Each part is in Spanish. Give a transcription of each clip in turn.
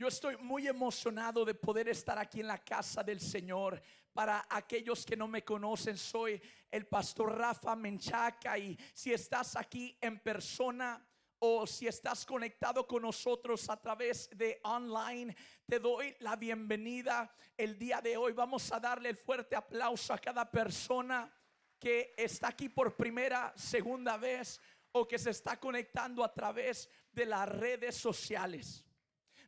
Yo estoy muy emocionado de poder estar aquí en la casa del Señor. Para aquellos que no me conocen, soy el pastor Rafa Menchaca, y si estás aquí en persona o si estás conectado con nosotros a través de online, te doy la bienvenida el día de hoy. Vamos a darle el fuerte aplauso a cada persona que está aquí por primera, segunda vez, o que se está conectando a través de las redes sociales.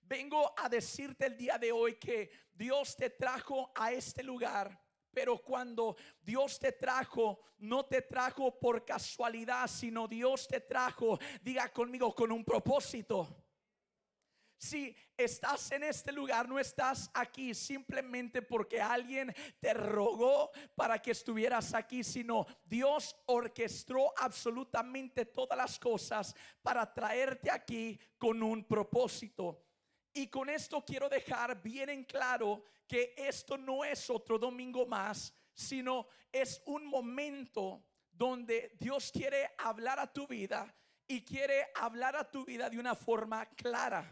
Vengo a decirte el día de hoy que Dios te trajo a este lugar, pero cuando Dios te trajo, no te trajo por casualidad, sino Dios te trajo, diga conmigo, con un propósito. Si estás en este lugar, no estás aquí simplemente porque alguien te rogó para que estuvieras aquí, sino Dios orquestó absolutamente todas las cosas para traerte aquí con un propósito. Y con esto quiero dejar bien en claro que esto no es otro domingo más, sino es un momento donde Dios quiere hablar a tu vida, y quiere hablar a tu vida de una forma clara.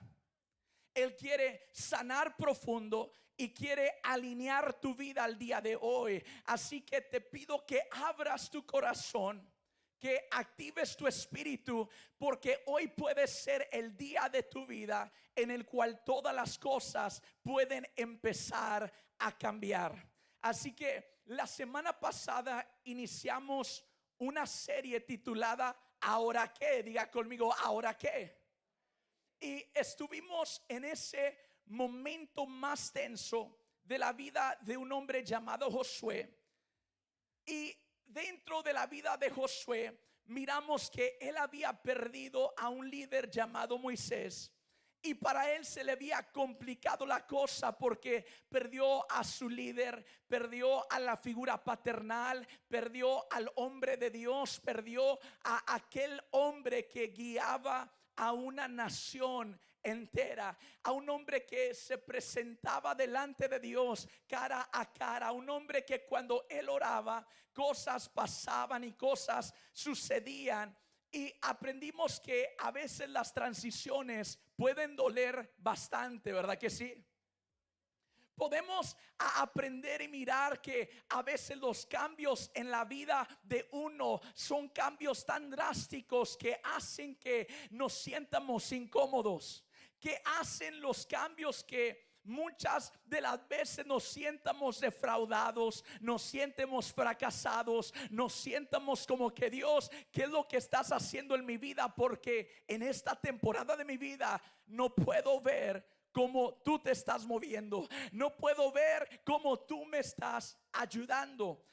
Él quiere sanar profundo y quiere alinear tu vida al día de hoy. Así que te pido que abras tu corazón, que actives tu espíritu, porque hoy puede ser el día de tu vida en el cual todas las cosas pueden empezar a cambiar. Así que la semana pasada iniciamos una serie titulada ¿Ahora qué? Diga conmigo, ¿ahora qué? Y estuvimos en ese momento más tenso de la vida de un hombre llamado Josué. Y dentro de la vida de Josué miramos que él había perdido a un líder llamado Moisés. Y para él se le había complicado la cosa porque perdió a su líder, perdió a la figura paternal, perdió al hombre de Dios, perdió a aquel hombre que guiaba a una nación entera, a un hombre que se presentaba delante de Dios cara a cara, un hombre que cuando él oraba cosas pasaban y cosas sucedían. Y aprendimos que a veces las transiciones pueden doler bastante, ¿verdad que sí? Podemos aprender y mirar que a veces los cambios en la vida de uno son cambios tan drásticos que hacen que nos sientamos incómodos, que hacen los cambios que muchas de las veces nos sientamos defraudados, nos sientamos fracasados, nos sientamos como que Dios, ¿qué es lo que estás haciendo en mi vida? Porque en esta temporada de mi vida no puedo ver cómo tú te estás moviendo, no puedo ver cómo tú me estás ayudando.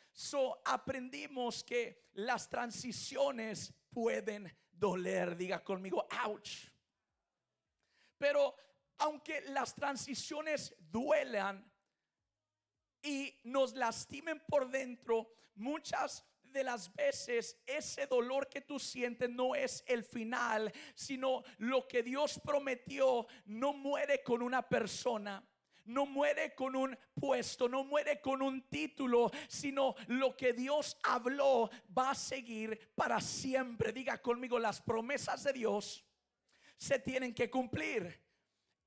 Aprendimos que las transiciones pueden doler. Diga conmigo, ouch. Pero aunque las transiciones duelan y nos lastimen por dentro, muchas de las veces ese dolor que tú sientes no es el final, sino lo que Dios prometió no muere con una persona, no muere con un puesto, no muere con un título, sino lo que Dios habló va a seguir para siempre. Diga conmigo, las promesas de Dios se tienen que cumplir.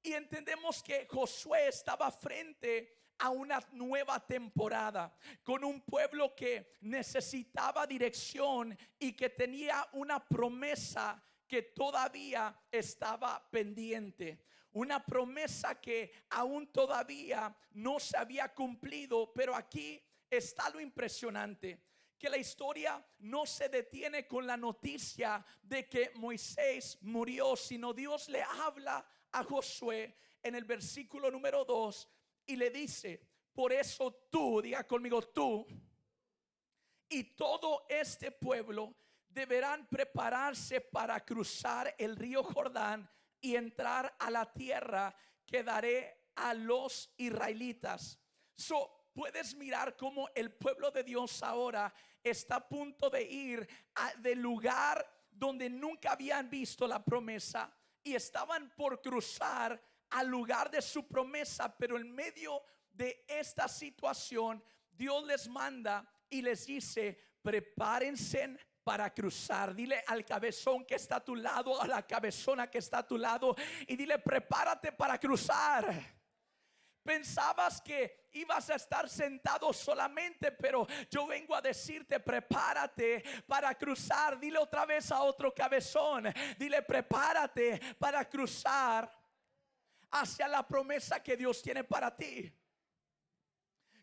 Y entendemos que Josué estaba frente a una nueva temporada con un pueblo que necesitaba dirección y que tenía una promesa que todavía estaba pendiente, una promesa que aún todavía no se había cumplido. Pero aquí está lo impresionante, que la historia no se detiene con la noticia de que Moisés murió, sino Dios le habla a Josué en el versículo número 2 y le dice: por eso tú, diga conmigo, tú y todo este pueblo deberán prepararse para cruzar el río Jordán y entrar a la tierra que daré a los israelitas. Puedes mirar cómo el pueblo de Dios ahora está a punto de ir del lugar donde nunca habían visto la promesa y estaban por cruzar al lugar de su promesa. Pero en medio de esta situación, Dios les manda y les dice: prepárense para cruzar. Dile al cabezón que está a tu lado, a la cabezona que está a tu lado, y dile: prepárate para cruzar. Pensabas que ibas a estar sentado solamente, pero yo vengo a decirte: prepárate para cruzar. Dile otra vez a otro cabezón, dile: prepárate para cruzar hacia la promesa que Dios tiene para ti.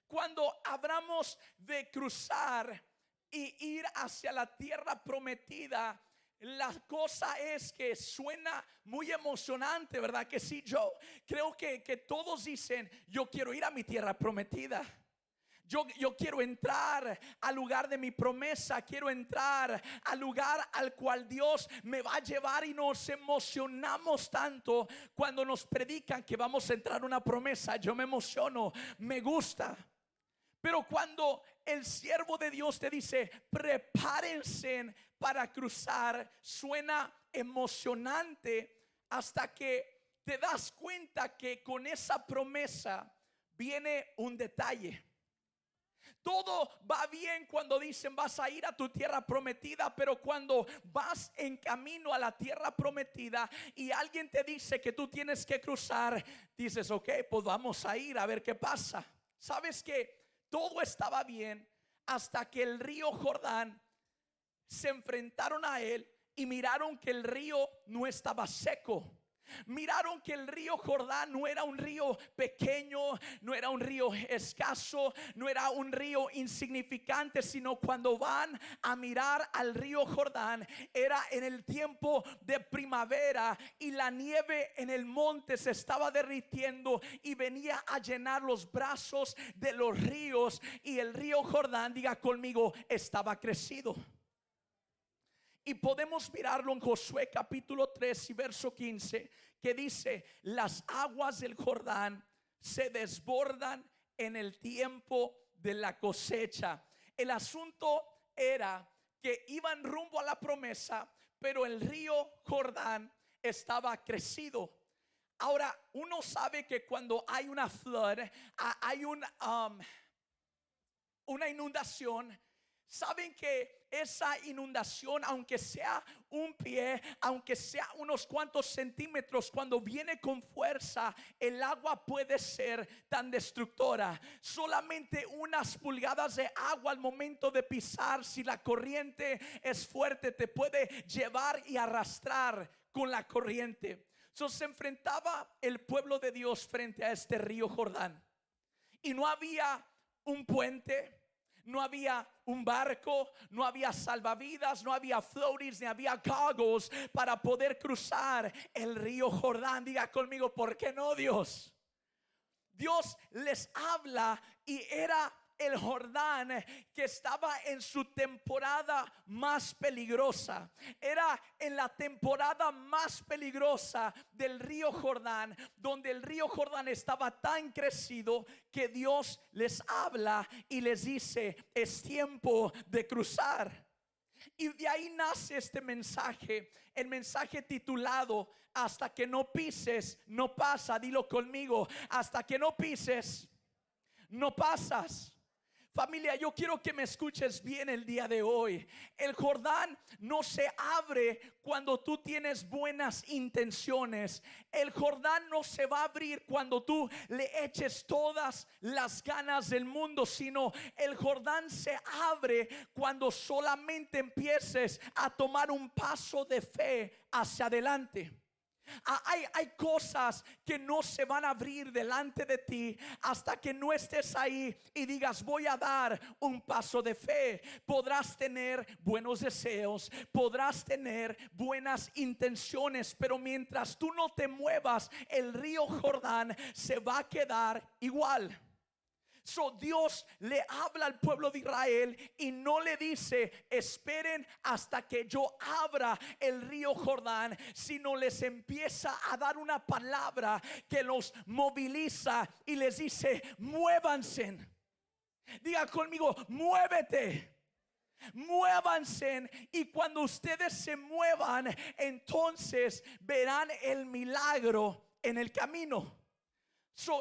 Cuando hablamos de cruzar y ir hacia la tierra prometida, la cosa es que suena muy emocionante, ¿verdad? Que sí, yo creo que todos dicen: yo quiero ir a mi tierra prometida. Yo quiero entrar al lugar de mi promesa. Quiero entrar al lugar al cual Dios me va a llevar. Y nos emocionamos tanto cuando nos predican que vamos a entrar a una promesa. Yo me emociono, me gusta. Pero cuando el siervo de Dios te dice: prepárense para cruzar, suena emocionante hasta que te das cuenta que con esa promesa viene un detalle. Todo va bien cuando dicen: vas a ir a tu tierra prometida, pero cuando vas en camino a la tierra prometida y alguien te dice que tú tienes que cruzar, dices: ok, pues vamos a ir a ver qué pasa. ¿Sabes qué? Todo estaba bien hasta que el río Jordán se enfrentaron a él y miraron que el río no estaba seco. Miraron que el río Jordán no era un río pequeño, no era un río escaso, no era un río insignificante, sino cuando van a mirar al río Jordán, era en el tiempo de primavera y la nieve en el monte se estaba derritiendo y venía a llenar los brazos de los ríos, y el río Jordán, diga conmigo, estaba crecido. Y podemos mirarlo en Josué capítulo 3 y verso 15, que dice: las aguas del Jordán se desbordan en el tiempo de la cosecha. El asunto era que iban rumbo a la promesa, pero el río Jordán estaba crecido. Ahora, uno sabe que cuando hay una flood, hay una inundación. Saben que esa inundación, aunque sea un pie, aunque sea unos cuantos centímetros, cuando viene con fuerza, el agua puede ser tan destructora. Solamente unas pulgadas de agua al momento de pisar, si la corriente es fuerte, te puede llevar y arrastrar con la corriente. Se enfrentaba el pueblo de Dios frente a este río Jordán, y no había un puente, no había un barco, no había salvavidas, no había floaties, ni había goggles para poder cruzar el río Jordán. Diga conmigo: ¿por qué no, Dios? Dios les habla y era el Jordán que estaba en su temporada más peligrosa. Era en la temporada más peligrosa del río Jordán, donde el río Jordán estaba tan crecido que Dios les habla y les dice: es tiempo de cruzar. Y de ahí nace este mensaje, el mensaje titulado: hasta que no pises, no pasa. Dilo conmigo: hasta que no pises, no pasas. Familia, yo quiero que me escuches bien el día de hoy. El Jordán no se abre cuando tú tienes buenas intenciones. El Jordán no se va a abrir cuando tú le eches todas las ganas del mundo, sino el Jordán se abre cuando solamente empieces a tomar un paso de fe hacia adelante. Hay cosas que no se van a abrir delante de ti hasta que no estés ahí y digas: voy a dar un paso de fe. Podrás tener buenos deseos, podrás tener buenas intenciones, pero mientras tú no te muevas, el río Jordán se va a quedar igual. Dios le habla al pueblo de Israel y no le dice: esperen hasta que yo abra el río Jordán, sino les empieza a dar una palabra que los moviliza y les dice: muévanse. Diga conmigo: muévete. Muévanse, y cuando ustedes se muevan, entonces verán el milagro en el camino.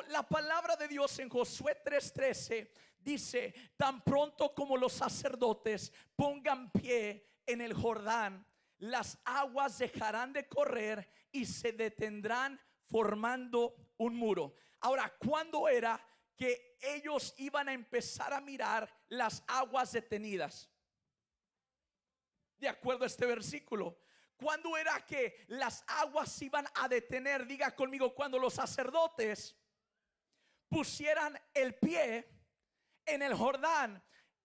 La palabra de Dios en Josué 3:13 dice: tan pronto como los sacerdotes pongan pie en el Jordán, las aguas dejarán de correr y se detendrán formando un muro. Ahora, ¿cuándo era que ellos iban a empezar a mirar las aguas detenidas? De acuerdo a este versículo, ¿cuándo era que las aguas se iban a detener? Diga conmigo, cuando los sacerdotes pusieran el pie en el Jordán.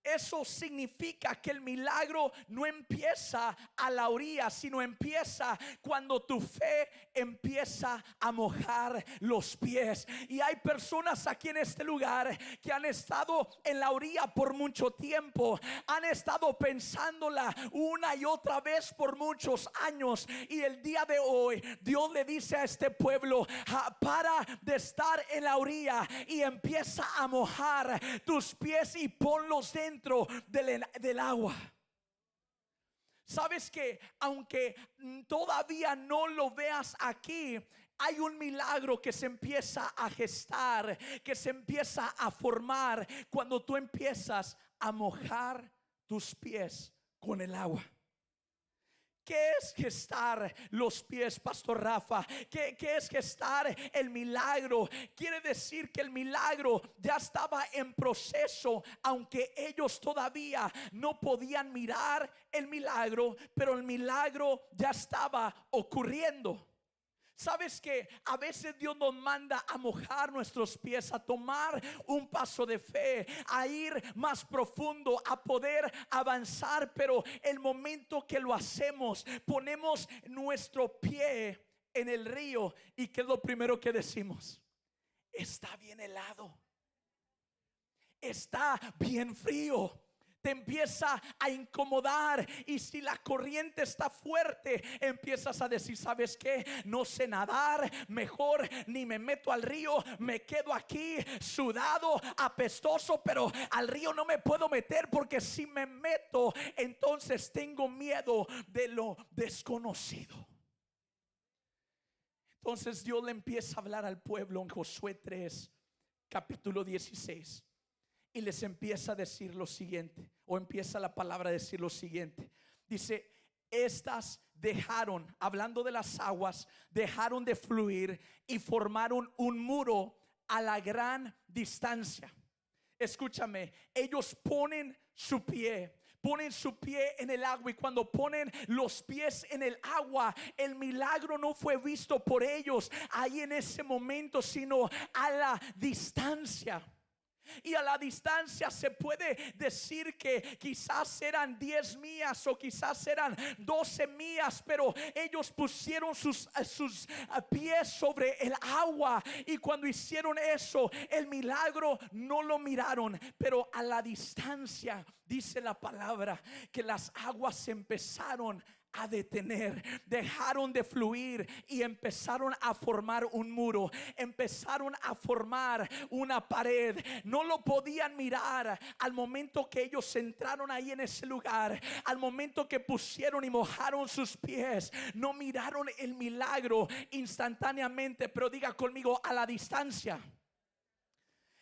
Eso significa que el milagro no empieza a la orilla, sino empieza cuando tu fe empieza a mojar los pies. Y hay personas aquí en este lugar que han estado en la orilla por mucho tiempo, han estado pensándola una y otra vez por muchos años, y el día de hoy Dios le dice a este pueblo: para de estar en la orilla y empieza a mojar tus pies y ponlos dentro del agua. Sabes que aunque todavía no lo veas aquí, hay un milagro que se empieza a gestar, que se empieza a formar cuando tú empiezas a mojar tus pies con el agua. ¿Qué es gestar los pies, Pastor Rafa? ¿Qué es gestar el milagro? Quiere decir que el milagro ya estaba en proceso, aunque ellos todavía no podían mirar el milagro, pero el milagro ya estaba ocurriendo. Sabes que a veces Dios nos manda a mojar nuestros pies, a tomar un paso de fe, a ir más profundo, a poder avanzar, pero el momento que lo hacemos, ponemos nuestro pie en el río, y ¿qué es lo primero que decimos? Está bien helado, está bien frío. Te empieza a incomodar, y si la corriente está fuerte, empiezas a decir: ¿sabes qué? No sé nadar, mejor ni me meto al río, me quedo aquí sudado, apestoso, pero al río no me puedo meter, porque si me meto, entonces tengo miedo de lo desconocido. Entonces Dios le empieza a hablar al pueblo en Josué 3, capítulo 16. Y les empieza a decir lo siguiente, o empieza la palabra a decir lo siguiente. Dice: estas dejaron, hablando de las aguas, dejaron de fluir y formaron un muro a la gran distancia. Escúchame, ellos ponen su pie en el agua, y cuando ponen los pies en el agua, el milagro no fue visto por ellos ahí en ese momento, sino a la distancia. Y a la distancia se puede decir que quizás eran 10 millas o quizás eran 12 millas, pero ellos pusieron sus pies sobre el agua, y cuando hicieron eso, el milagro no lo miraron, pero a la distancia dice la palabra que las aguas se empezaron a detener, dejaron de fluir y empezaron a formar un muro, empezaron a formar una pared. No lo podían mirar al momento que ellos entraron ahí en ese lugar, al momento que pusieron y mojaron sus pies, no miraron el milagro instantáneamente, pero diga conmigo: a la distancia.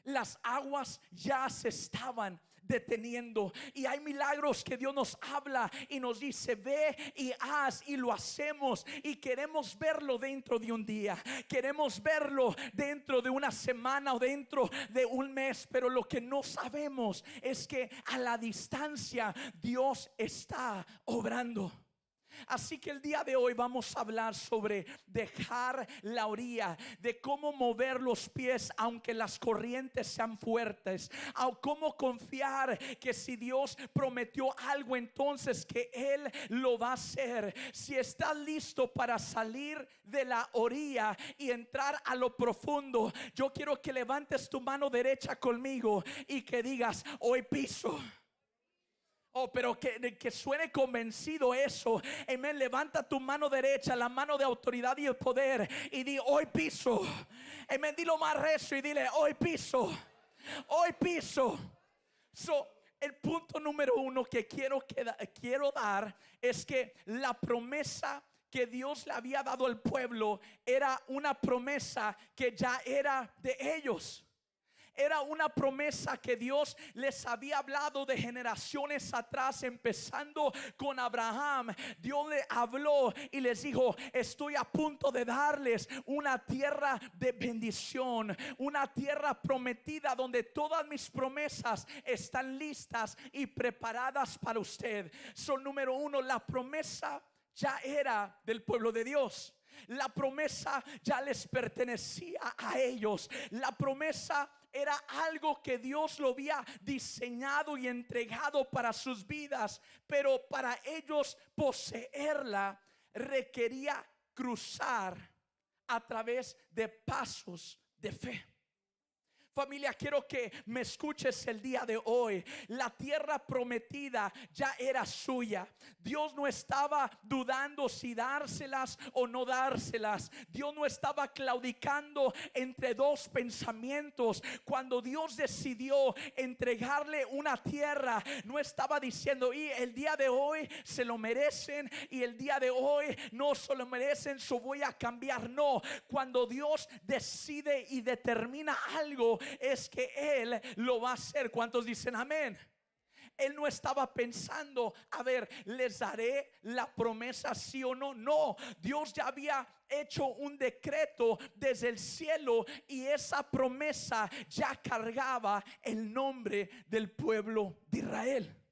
Las aguas ya se estaban deteniendo, y hay milagros que Dios nos habla y nos dice: ve y haz, y lo hacemos, y queremos verlo dentro de un día, queremos verlo dentro de una semana o dentro de un mes, pero lo que no sabemos es que a la distancia Dios está obrando. Así que el día de hoy vamos a hablar sobre dejar la orilla, de cómo mover los pies aunque las corrientes sean fuertes, o cómo confiar que si Dios prometió algo, entonces que Él lo va a hacer. Si estás listo para salir de la orilla y entrar a lo profundo, yo quiero que levantes tu mano derecha conmigo y que digas: hoy piso. Oh, pero que suene convencido eso. Amén. Levanta tu mano derecha, la mano de autoridad y el poder, y di: hoy piso. Amén. Dilo más recio y dile: hoy piso. Hoy piso. El punto número uno que quiero dar es que la promesa que Dios le había dado al pueblo era una promesa que ya era de ellos. Era una promesa que Dios les había hablado de generaciones atrás, empezando con Abraham. Dios le habló y les dijo: estoy a punto de darles una tierra de bendición, una tierra prometida donde todas mis promesas están listas y preparadas para usted. Son número uno, la promesa ya era del pueblo de Dios. La promesa ya les pertenecía a ellos. La promesa era algo que Dios lo había diseñado y entregado para sus vidas, pero para ellos poseerla requería cruzar a través de pasos de fe. Familia, quiero que me escuches el día de hoy. La tierra prometida ya era suya. Dios no estaba dudando si dárselas o no dárselas. Dios no estaba claudicando entre dos pensamientos. Cuando Dios decidió entregarle una tierra, no estaba diciendo: y el día de hoy se lo merecen y el día de hoy no se lo merecen, so voy a cambiar. No, cuando Dios decide y determina algo, es que Él lo va a hacer. ¿Cuántos dicen amén? Él no estaba pensando: a ver, les daré la promesa sí o no. No, Dios ya había hecho un decreto desde el cielo y esa promesa ya cargaba el nombre del pueblo de Israel.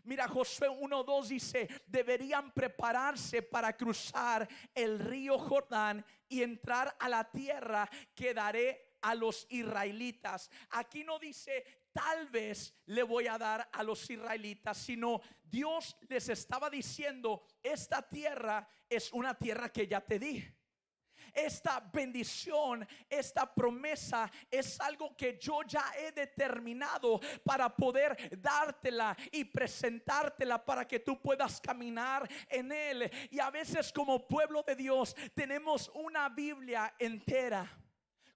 Mira, Josué 1:2 dice: deberían prepararse para cruzar el río Jordán y entrar a la tierra que daré a los israelitas. Aquí no dice: tal vez le voy a dar a los israelitas, sino Dios les estaba diciendo: esta tierra es una tierra que ya te di. Esta bendición, esta promesa es algo que yo ya he determinado para poder dártela y presentártela para que tú puedas caminar en él. Y a veces, como pueblo de Dios, tenemos una Biblia entera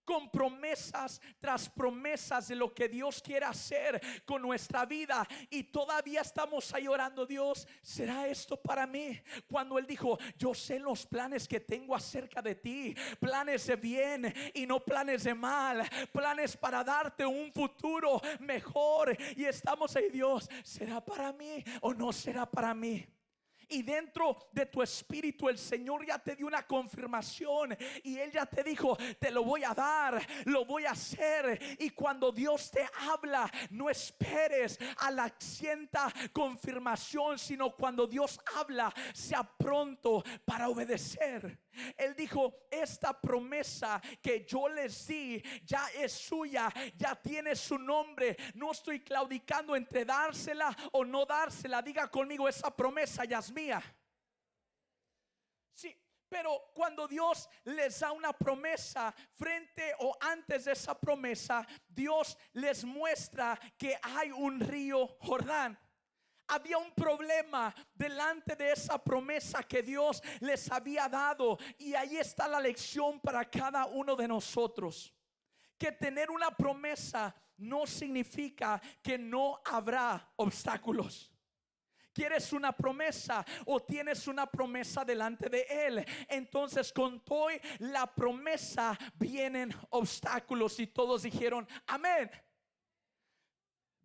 con promesas tras promesas de lo que Dios quiere hacer con nuestra vida, y todavía estamos ahí orando: Dios, ¿será esto para mí? Cuando Él dijo: yo sé los planes que tengo acerca de ti, planes de bien y no planes de mal, planes para darte un futuro mejor. Y estamos ahí: Dios, ¿será para mí o no será para mí? Y dentro de tu espíritu el Señor ya te dio una confirmación y Él ya te dijo: te lo voy a dar, lo voy a hacer. Y cuando Dios te habla, no esperes a la cienta confirmación, sino cuando Dios habla, sea pronto para obedecer. Él dijo: esta promesa que yo les di ya es suya, ya tiene su nombre. No estoy claudicando entre dársela o no dársela. Diga conmigo: esa promesa ya es mía. Sí, pero cuando Dios les da una promesa, frente o antes de esa promesa, Dios les muestra que hay un río Jordán. Había un problema delante de esa promesa que Dios les había dado, y ahí está la lección para cada uno de nosotros: que tener una promesa no significa que no habrá obstáculos. ¿Quieres una promesa o tienes una promesa delante de Él? Entonces con toda la promesa vienen obstáculos. Y todos dijeron amén.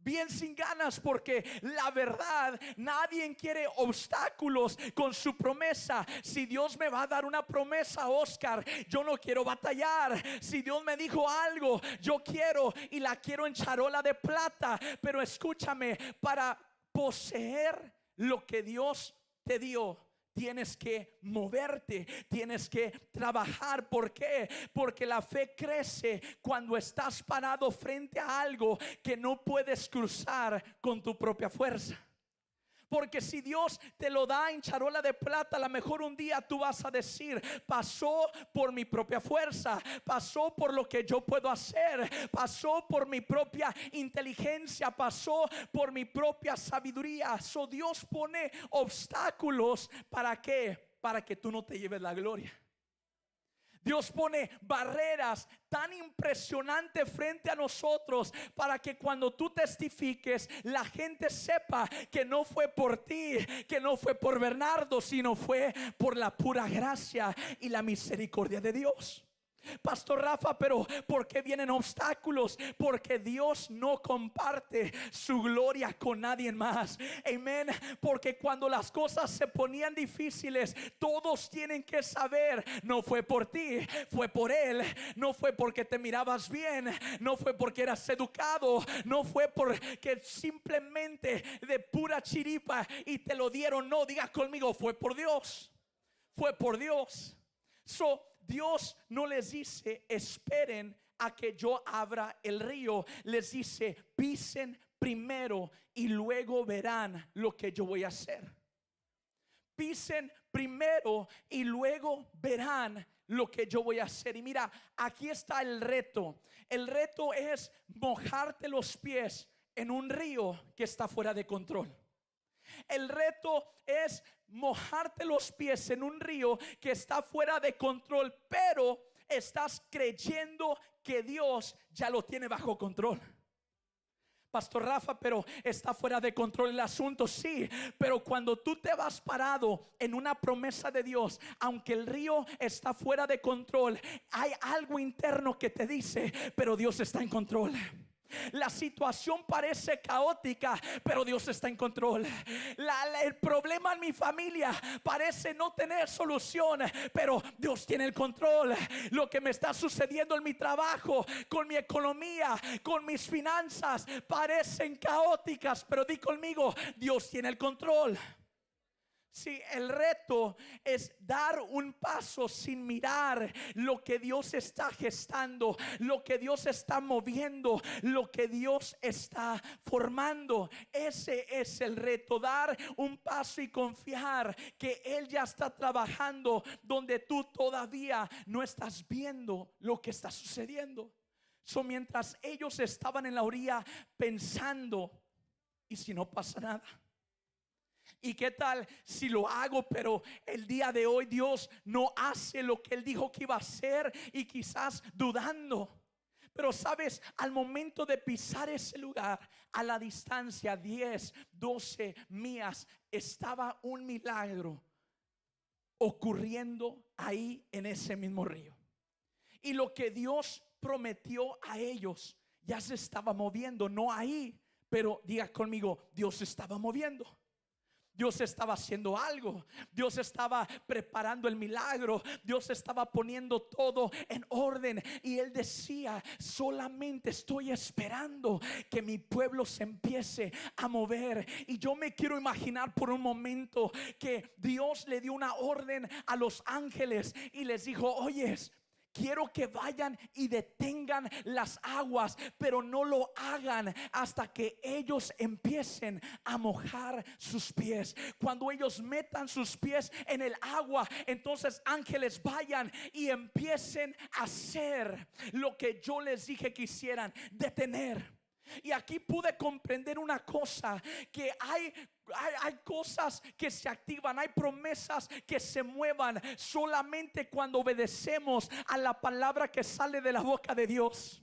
Bien sin ganas, porque la verdad, nadie quiere obstáculos con su promesa. Si Dios me va a dar una promesa, Oscar, yo no quiero batallar. Si Dios me dijo algo, yo quiero, y la quiero en charola de plata. Pero escúchame, para poseer lo que Dios te dio, tienes que moverte, tienes que trabajar. ¿Por qué? Porque la fe crece cuando estás parado frente a algo que no puedes cruzar con tu propia fuerza. Porque si Dios te lo da en charola de plata, a lo mejor un día tú vas a decir: pasó por mi propia fuerza, pasó por lo que yo puedo hacer, pasó por mi propia inteligencia, pasó por mi propia sabiduría. So Dios pone obstáculos. ¿Para qué? Para que tú no te lleves la gloria. Dios pone barreras tan impresionantes frente a nosotros para que cuando tú testifiques, la gente sepa que no fue por ti, que no fue por Bernardo, sino fue por la pura gracia y la misericordia de Dios. Pastor Rafa, pero ¿por qué vienen obstáculos? Porque Dios no comparte su gloria con nadie más. Amén. Porque cuando las cosas se ponían difíciles, todos tienen que saber, no fue por ti, fue por Él. No fue porque te mirabas bien, no fue porque eras educado, no fue porque simplemente de pura chiripa y te lo dieron. No, diga conmigo, fue por Dios. Fue por Dios. Dios no les dice esperen a que yo abra el río. Les dice pisen primero y luego verán lo que yo voy a hacer. Pisen primero y luego verán lo que yo voy a hacer. Y mira, aquí está el reto. El reto es mojarte los pies en un río que está fuera de control. El reto es mojarte los pies en un río que está fuera de control, pero estás creyendo que Dios ya lo tiene bajo control. Pastor Rafa, pero está fuera de control el asunto. Sí, pero cuando tú te vas parado en una promesa de Dios, aunque el río está fuera de control, hay algo interno que te dice, pero Dios está en control. La situación parece caótica, pero Dios está en control. El problema en mi familia parece no tener solución, pero Dios tiene el control. Lo que me está sucediendo en mi trabajo, con mi economía, con mis finanzas, parecen caóticas, pero di conmigo, Dios tiene el control. Sí, el reto es dar un paso sin mirar lo que Dios está gestando, lo que Dios está moviendo, lo que Dios está formando. Ese es el reto, dar un paso y confiar que Él ya está trabajando donde tú todavía no estás viendo lo que está sucediendo. Mientras ellos estaban en la orilla pensando, ¿y si no pasa nada? ¿Y qué tal si lo hago, pero el día de hoy Dios no hace lo que Él dijo que iba a hacer? Y quizás dudando. Pero sabes, al momento de pisar ese lugar, a la distancia 10, 12 millas, estaba un milagro ocurriendo ahí en ese mismo río. Y lo que Dios prometió a ellos ya se estaba moviendo, no ahí, pero diga conmigo, Dios se estaba moviendo. Dios estaba haciendo algo. Dios estaba preparando el milagro. Dios estaba poniendo todo en orden. Y Él decía, solamente estoy esperando que mi pueblo se empiece a mover. Y yo me quiero imaginar por un momento que Dios le dio una orden a los ángeles y les dijo, oyes, quiero que vayan y detengan las aguas, pero no lo hagan hasta que ellos empiecen a mojar sus pies. Cuando ellos metan sus pies en el agua, entonces ángeles vayan y empiecen a hacer lo que yo les dije que hicieran, detener. Y aquí pude comprender una cosa, que hay cosas que se activan, hay promesas que se muevan solamente cuando obedecemos a la palabra que sale de la boca de Dios.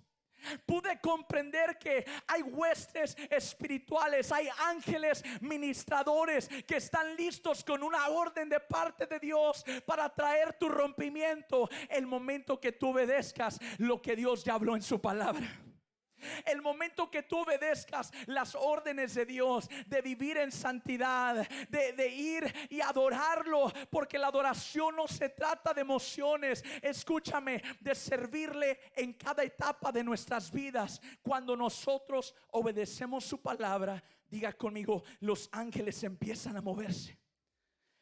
Pude comprender que hay huestes espirituales, hay ángeles ministradores que están listos con una orden de parte de Dios para traer tu rompimiento el momento que tú obedezcas lo que Dios ya habló en su palabra. El momento que tú obedezcas las órdenes de Dios, de vivir en santidad, de ir y adorarlo, porque la adoración no se trata de emociones, escúchame, de servirle en cada etapa de nuestras vidas. Cuando nosotros obedecemos su palabra, diga conmigo, los ángeles empiezan a moverse.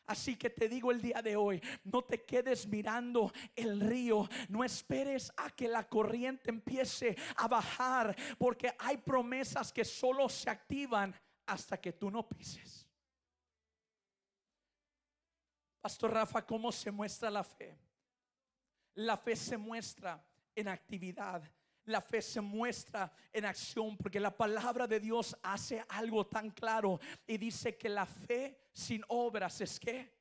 Así que te digo el día de hoy, no te quedes mirando el río, no esperes a que la corriente empiece a bajar, porque hay promesas que solo se activan hasta que tú no pises. Pastor Rafa, ¿cómo se muestra la fe? La fe se muestra en actividad. La fe se muestra en acción, porque la palabra de Dios hace algo tan claro y dice que la fe sin obras es ¿qué?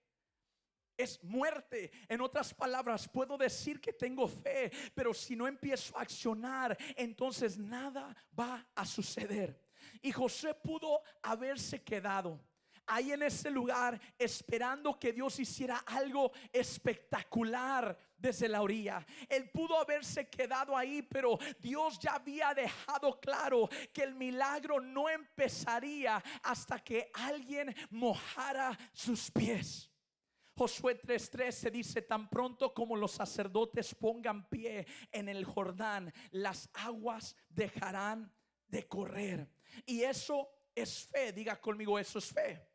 Es muerte. En otras palabras, puedo decir que tengo fe, pero si no empiezo a accionar, entonces nada va a suceder. Y José pudo haberse quedado ahí en ese lugar esperando que Dios hiciera algo espectacular desde la orilla. Él pudo haberse quedado ahí, pero Dios ya había dejado claro que el milagro no empezaría hasta que alguien mojara sus pies. Josué 3:13 dice: tan pronto como los sacerdotes pongan pie en el Jordán, las aguas dejarán de correr. Y eso es fe. Diga conmigo, eso es fe.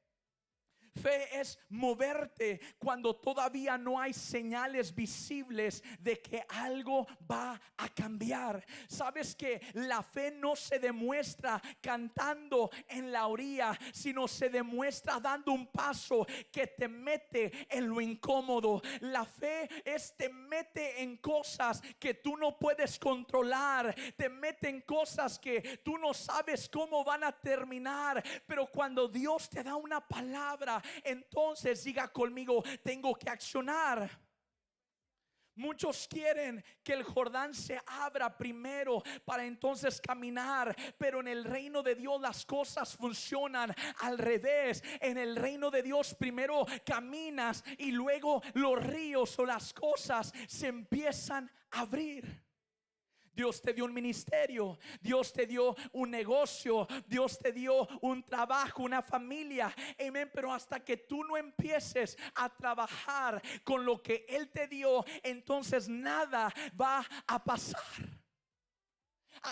Fe es moverte cuando todavía no hay señales visibles de que algo va a cambiar. Sabes que la fe no se demuestra cantando en la orilla, sino se demuestra dando un paso que te mete en lo incómodo. La fe te mete en cosas que tú no puedes controlar, te mete en cosas que tú no sabes cómo van a terminar, pero cuando Dios te da una palabra, entonces diga conmigo, tengo que accionar. Muchos quieren que el Jordán se abra primero para entonces caminar, pero en el reino de Dios las cosas funcionan al revés. En el reino de Dios primero caminas y luego los ríos o las cosas se empiezan a abrir. Dios te dio un ministerio, Dios te dio un negocio, Dios te dio un trabajo, una familia, amén. Pero hasta que tú no empieces a trabajar con lo que Él te dio, entonces nada va a pasar.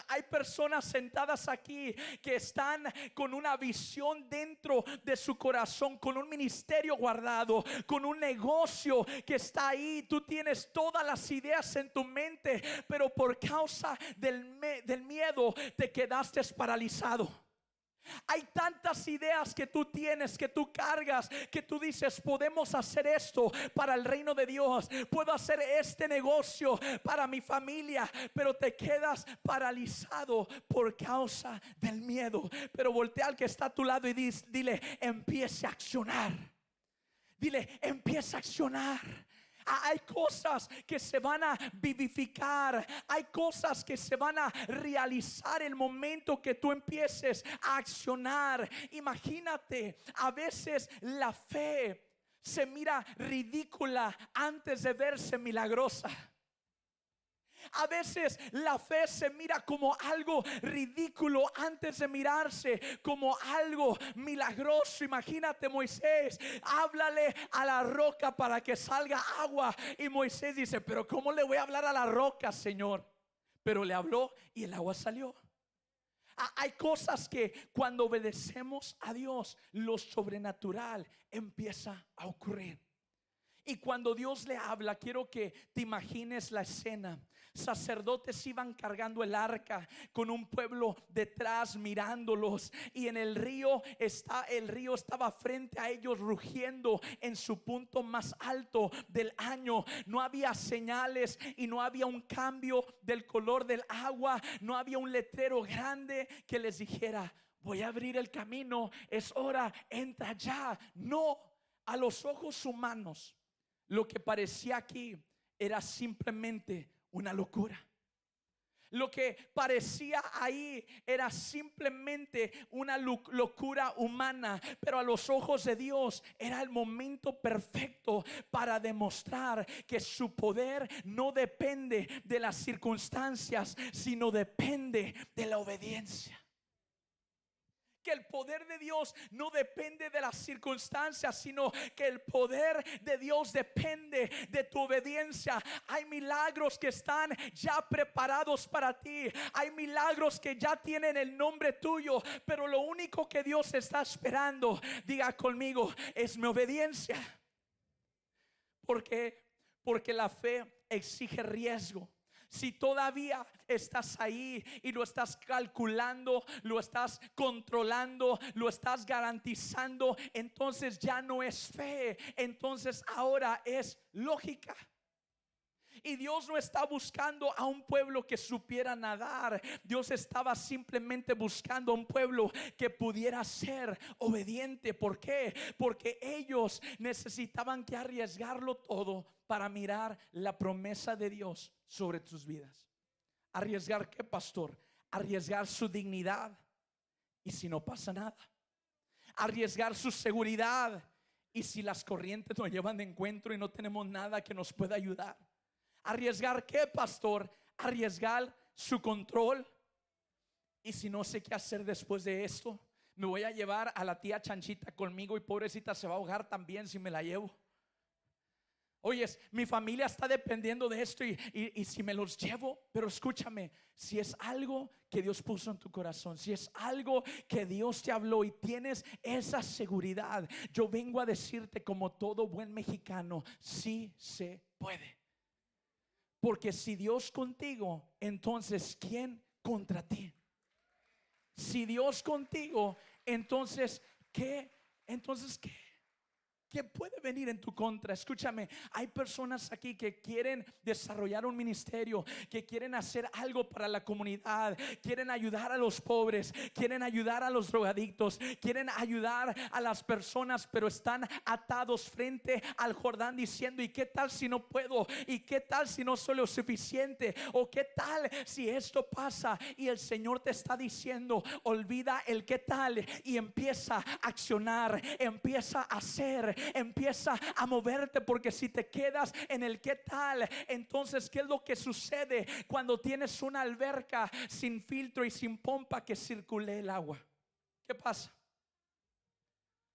Hay personas sentadas aquí que están con una visión dentro de su corazón, con un ministerio guardado, con un negocio que está ahí. Tú tienes todas las ideas en tu mente, pero por causa del miedo te quedaste paralizado. Hay tantas ideas que tú tienes, que tú cargas, que tú dices: podemos hacer esto para el reino de Dios, puedo hacer este negocio para mi familia, pero te quedas paralizado por causa del miedo. Pero voltea al que está a tu lado y dile: empiece a accionar. Dile: empieza a accionar. Hay cosas que se van a vivificar. Hay cosas que se van a realizar el momento que tú empieces a accionar. Imagínate, a veces la fe se mira ridícula antes de verse milagrosa. A veces la fe se mira como algo ridículo antes de mirarse como algo milagroso. Imagínate, Moisés: háblale a la roca para que salga agua. Y Moisés dice: pero ¿cómo le voy a hablar a la roca, Señor? Pero le habló y el agua salió. Hay cosas que cuando obedecemos a Dios, lo sobrenatural empieza a ocurrir. Y cuando Dios le habla, quiero que te imagines la escena. Sacerdotes iban cargando el arca con un pueblo detrás mirándolos, y en el río estaba frente a ellos rugiendo en su punto más alto del año. No había señales y no había un cambio del color del agua. No había un letrero grande que les dijera: voy a abrir el camino, es hora, entra ya. No, a los ojos humanos lo que parecía aquí era simplemente una locura. Lo que parecía ahí era simplemente una locura humana, pero a los ojos de Dios era el momento perfecto para demostrar que su poder no depende de las circunstancias, sino depende de la obediencia. Que el poder de Dios no depende de las circunstancias, sino que el poder de Dios depende de tu obediencia. Hay milagros que están ya preparados para ti. Hay milagros que ya tienen el nombre tuyo, pero lo único que Dios está esperando, diga conmigo, es mi obediencia. Porque la fe exige riesgo. Si todavía estás ahí y lo estás calculando, lo estás controlando, lo estás garantizando, entonces ya no es fe, entonces ahora es lógica. Y Dios no está buscando a un pueblo que supiera nadar. Dios estaba simplemente buscando a un pueblo que pudiera ser obediente. ¿Por qué? Porque ellos necesitaban que arriesgarlo todo para mirar la promesa de Dios sobre sus vidas. ¿Arriesgar qué, pastor? Arriesgar su dignidad. ¿Y si no pasa nada? Arriesgar su seguridad. ¿Y si las corrientes nos llevan de encuentro y no tenemos nada que nos pueda ayudar? ¿Arriesgar qué, pastor? Arriesgar su control. Y si no sé qué hacer después de esto, me voy a llevar a la tía Chanchita conmigo y pobrecita se va a ahogar también si me la llevo. Oyes, mi familia está dependiendo de esto y si me los llevo. Pero escúchame, si es algo que Dios puso en tu corazón, si es algo que Dios te habló y tienes esa seguridad, yo vengo a decirte como todo buen mexicano, sí se puede. Porque si Dios contigo, entonces ¿quién contra ti? Si Dios contigo, entonces ¿qué? Entonces ¿qué? ¿Qué puede venir en tu contra? Escúchame, hay personas aquí que quieren desarrollar un ministerio, que quieren hacer algo para la comunidad, quieren ayudar a los pobres, quieren ayudar a los drogadictos, quieren ayudar a las personas, pero están atados frente al Jordán diciendo: ¿y qué tal si no puedo? ¿Y qué tal si no soy lo suficiente? ¿O qué tal si esto pasa? Y el Señor te está diciendo: olvida el qué tal y empieza a accionar, empieza a hacer, empieza a moverte. Porque si te quedas en el qué tal, entonces ¿qué es lo que sucede cuando tienes una alberca sin filtro y sin pompa que circule el agua? ¿Qué pasa?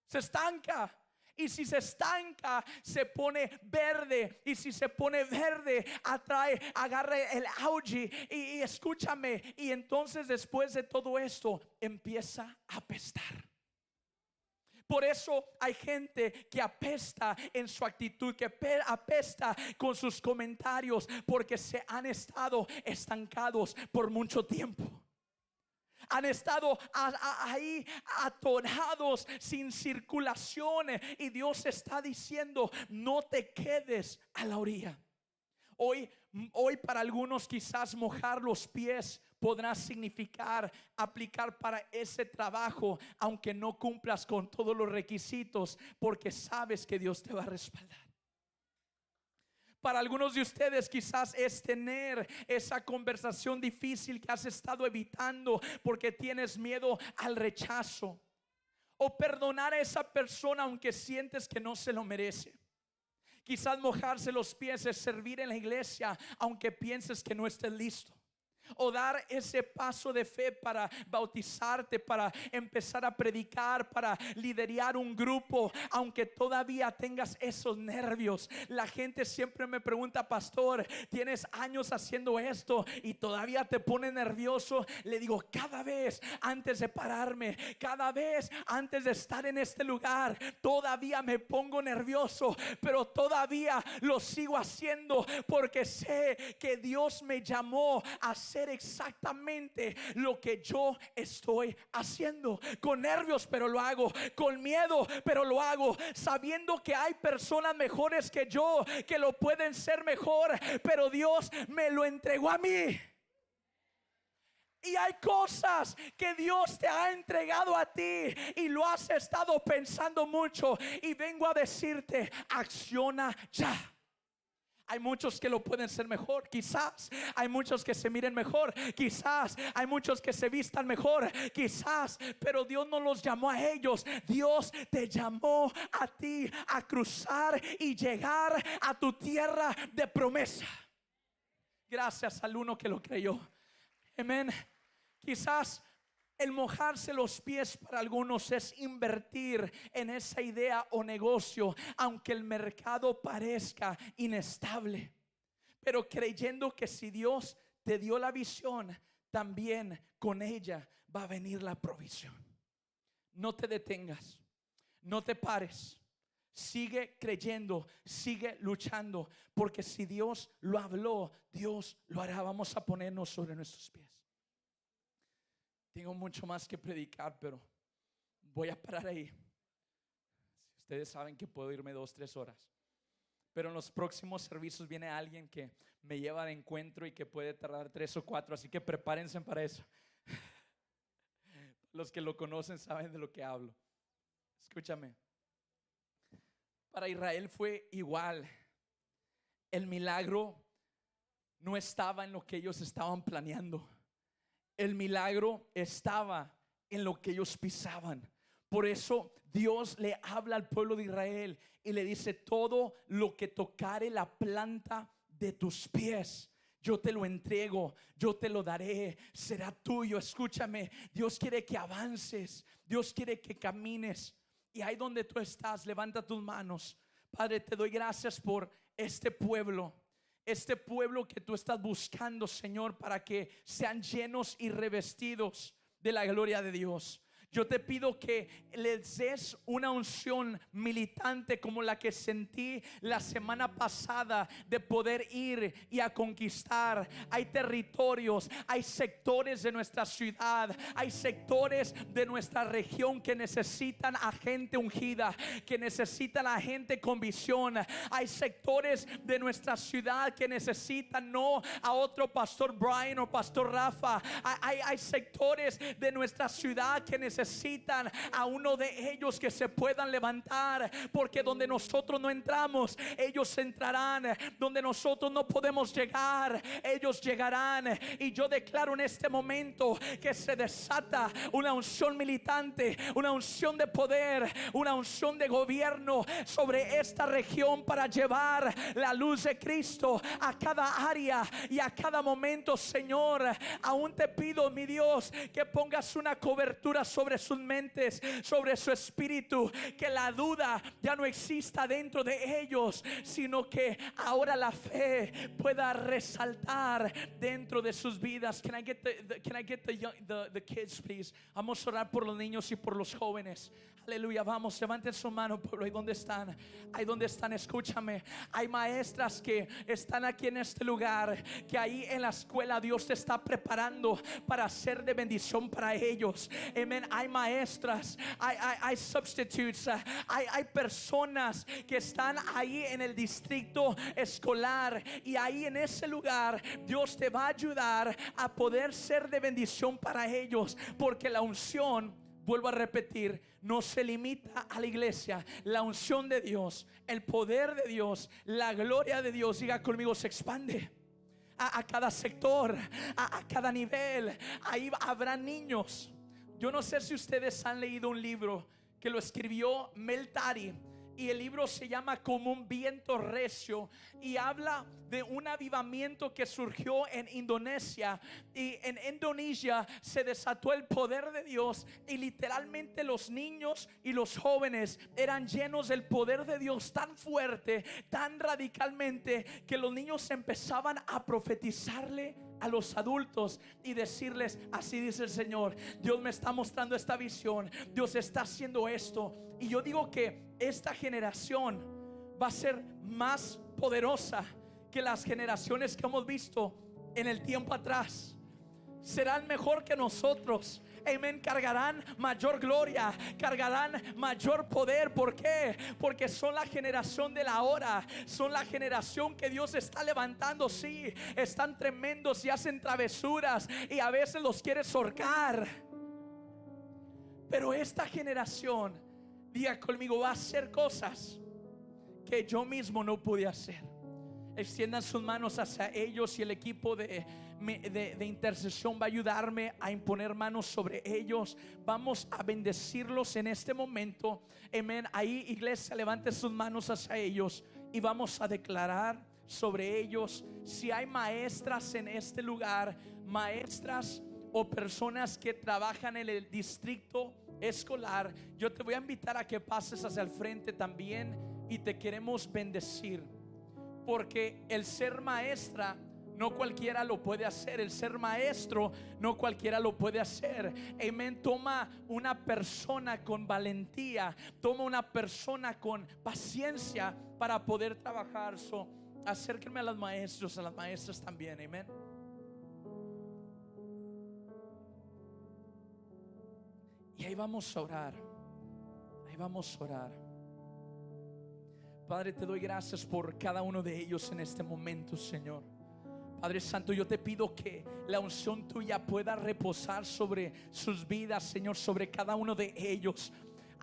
Se estanca. Y si se estanca, se pone verde. Y si se pone verde, agarra el algae. Y escúchame, y entonces después de todo esto empieza a apestar. Por eso hay gente que apesta en su actitud, que apesta con sus comentarios, porque se han estado estancados por mucho tiempo. Han estado ahí atorados sin circulación. Y Dios está diciendo: no te quedes a la orilla. Hoy para algunos quizás mojar los pies podrá significar aplicar para ese trabajo, aunque no cumplas con todos los requisitos, porque sabes que Dios te va a respaldar. Para algunos de ustedes quizás es tener esa conversación difícil que has estado evitando porque tienes miedo al rechazo, o perdonar a esa persona aunque sientes que no se lo merece. Quizás mojarse los pies es servir en la iglesia aunque pienses que no estés listo, o dar ese paso de fe para bautizarte, para empezar a predicar, para liderar un grupo, aunque todavía tengas esos nervios. La gente siempre me pregunta: pastor, tienes años haciendo esto y todavía te pone nervioso. Le digo: cada vez antes de pararme, cada vez antes de estar en este lugar, todavía me pongo nervioso, pero todavía lo sigo haciendo porque sé que Dios me llamó a hacer exactamente lo que yo estoy haciendo. Con nervios, pero lo hago. Con miedo, pero lo hago. Sabiendo que hay personas mejores que yo que lo pueden ser mejor, pero Dios me lo entregó a mí. Y hay cosas que Dios te ha entregado a ti y lo has estado pensando mucho. Y vengo a decirte: acciona ya. Hay muchos que lo pueden ser mejor, quizás. Hay muchos que se miren mejor, quizás. Hay muchos que se vistan mejor, quizás. Pero Dios no los llamó a ellos. Dios te llamó a ti a cruzar y llegar a tu tierra de promesa. Gracias al uno que lo creyó. Amén. Quizás el mojarse los pies para algunos es invertir en esa idea o negocio, aunque el mercado parezca inestable, pero creyendo que si Dios te dio la visión, también con ella va a venir la provisión. No te detengas, no te pares. Sigue creyendo, sigue luchando, porque si Dios lo habló, Dios lo hará. Vamos a ponernos sobre nuestros pies. Tengo mucho más que predicar, pero voy a parar ahí. Ustedes saben que puedo irme 2-3 horas, pero en los próximos servicios viene alguien que me lleva de encuentro y que puede tardar 3 o 4, así que prepárense para eso. Los que lo conocen saben de lo que hablo. Escúchame. Para Israel fue igual. El milagro no estaba en lo que ellos estaban planeando. El milagro estaba en lo que ellos pisaban. Por eso Dios le habla al pueblo de Israel y le dice: todo lo que tocare la planta de tus pies. Yo te lo entrego, yo te lo daré, será tuyo. Escúchame, Dios quiere que avances, Dios quiere que camines. Y ahí donde tú estás, levanta tus manos. Padre, te doy gracias por este pueblo que tú estás buscando, Señor, para que sean llenos y revestidos de la gloria de Dios. Yo te pido que les des una unción militante como la que sentí la semana pasada, de poder ir y a conquistar. Hay territorios, hay sectores de nuestra ciudad, hay sectores de nuestra región que necesitan a gente ungida, que necesitan a gente con visión. Hay sectores de nuestra ciudad que necesitan no a otro pastor Brian o pastor Rafa. Hay sectores de nuestra ciudad que necesitan a uno de ellos que se puedan levantar, porque donde nosotros no entramos, ellos entrarán. Donde nosotros no podemos llegar, ellos llegarán. Y yo declaro en este momento que se desata una unción militante, una unción de poder, una unción de gobierno sobre esta región para llevar la luz de Cristo a cada área y a cada momento. Señor, aún te pido, mi Dios, que pongas una cobertura sobre sus mentes, sobre su espíritu, que la duda ya no exista dentro de ellos, sino que ahora la fe pueda resaltar dentro de sus vidas. Can I get the kids, please? Vamos a orar por los niños y por los jóvenes. Aleluya, vamos, levanten su mano, pueblo. ¿Y dónde están? Ahí donde están, escúchame. Hay maestras que están aquí en este lugar, que ahí en la escuela Dios te está preparando para ser de bendición para ellos. Amén. Hay maestras, hay substitutes, hay personas que están ahí en el distrito escolar, y ahí en ese lugar Dios te va a ayudar a poder ser de bendición para ellos, porque la unción, vuelvo a repetir, no se limita a la iglesia. La unción de Dios, el poder de Dios, la gloria de Dios, diga conmigo, se expande a cada sector, a cada nivel. Ahí habrá niños. Yo no sé si ustedes han leído un libro que lo escribió Mel Tari, y el libro se llama Como un viento recio, y habla de un avivamiento que surgió en Indonesia. Y en Indonesia se desató el poder de Dios, y literalmente los niños y los jóvenes eran llenos del poder de Dios tan fuerte, tan radicalmente, que los niños empezaban a profetizarle a los adultos y decirles: así dice el Señor, Dios me está mostrando esta visión, Dios está haciendo esto. Y yo digo que esta generación va a ser más poderosa que las generaciones que hemos visto en el tiempo atrás. Serán mejor que nosotros. Amén. Cargarán mayor gloria, cargarán mayor poder. ¿Por qué? Porque son la generación de la hora. Son la generación que Dios está levantando. Sí, están tremendos y hacen travesuras, y a veces los quiere ahorcar. Pero esta generación, diga conmigo, va a hacer cosas que yo mismo no pude hacer. Extiendan sus manos hacia ellos, y el equipo de intercesión va a ayudarme a imponer manos sobre ellos. Vamos a bendecirlos en este momento. Amén. Ahí, iglesia, levante sus manos hacia ellos y vamos a declarar sobre ellos. Si hay maestras en este lugar, maestras o personas que trabajan en el distrito escolar, yo te voy a invitar a que pases hacia el frente también, y te queremos bendecir, porque el ser maestra no cualquiera lo puede hacer. El ser maestro no cualquiera lo puede hacer. Amén. Toma una persona con valentía, toma una persona con paciencia para poder trabajar. Acérquenme a los maestros, a las maestras también. Amén. Y ahí vamos a orar. Ahí vamos a orar. Padre, te doy gracias por cada uno de ellos en este momento, Señor. Padre Santo, yo te pido que la unción tuya pueda reposar sobre sus vidas, Señor, sobre cada uno de ellos.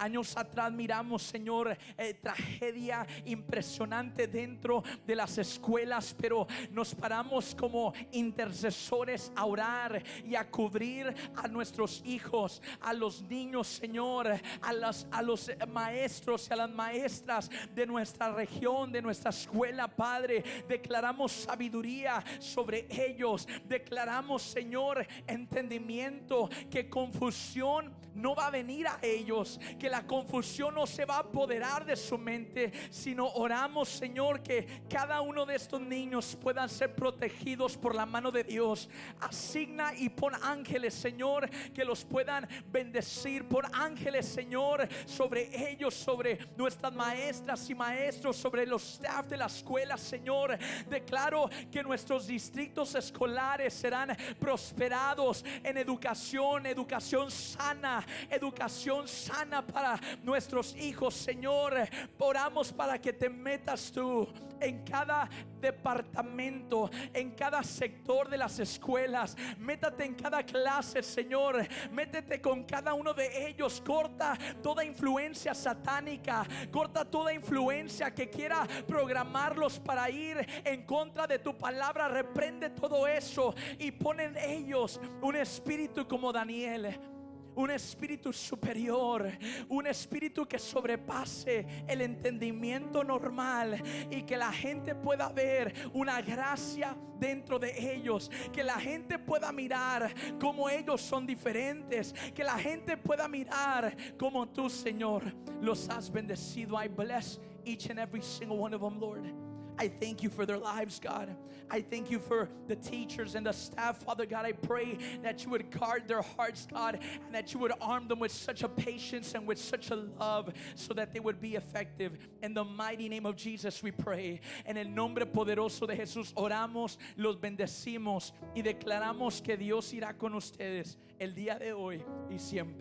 Años atrás miramos, Señor, tragedia impresionante dentro de las escuelas, pero nos paramos como intercesores a orar y a cubrir a nuestros hijos, a los niños, Señor, a los maestros y a las maestras de nuestra región, de nuestra escuela, Padre. Declaramos sabiduría sobre ellos. Declaramos, Señor, entendimiento, que confusión no va a venir a ellos, que la confusión no se va a apoderar de su mente, sino oramos, Señor, que cada uno de estos niños puedan ser protegidos por la mano de Dios. Asigna y pon ángeles, Señor, que los puedan bendecir. Pon ángeles, Señor, sobre ellos, sobre nuestras maestras y maestros, sobre los staff de la escuela, Señor. Declaro que nuestros distritos escolares serán prosperados en educación, educación sana para nuestros hijos, Señor. Oramos para que te metas tú en cada departamento, en cada sector de las escuelas. Métate en cada clase, Señor. Métete con cada uno de ellos. Corta toda influencia satánica, corta toda influencia que quiera programarlos para ir en contra de tu palabra. Reprende todo eso y pon en ellos un espíritu como Daniel, un espíritu superior, un espíritu que sobrepase el entendimiento normal, y que la gente pueda ver una gracia dentro de ellos, que la gente pueda mirar como ellos son diferentes, que la gente pueda mirar como tú, Señor, los has bendecido. I bless each and every single one of them, Lord. I thank you for their lives, God. I thank you for the teachers and the staff, Father God. I pray that you would guard their hearts, God, and that you would arm them with such a patience and with such a love, so that they would be effective. In the mighty name of Jesus we pray. En el nombre poderoso de Jesús oramos, los bendecimos y declaramos que Dios irá con ustedes el día de hoy y siempre.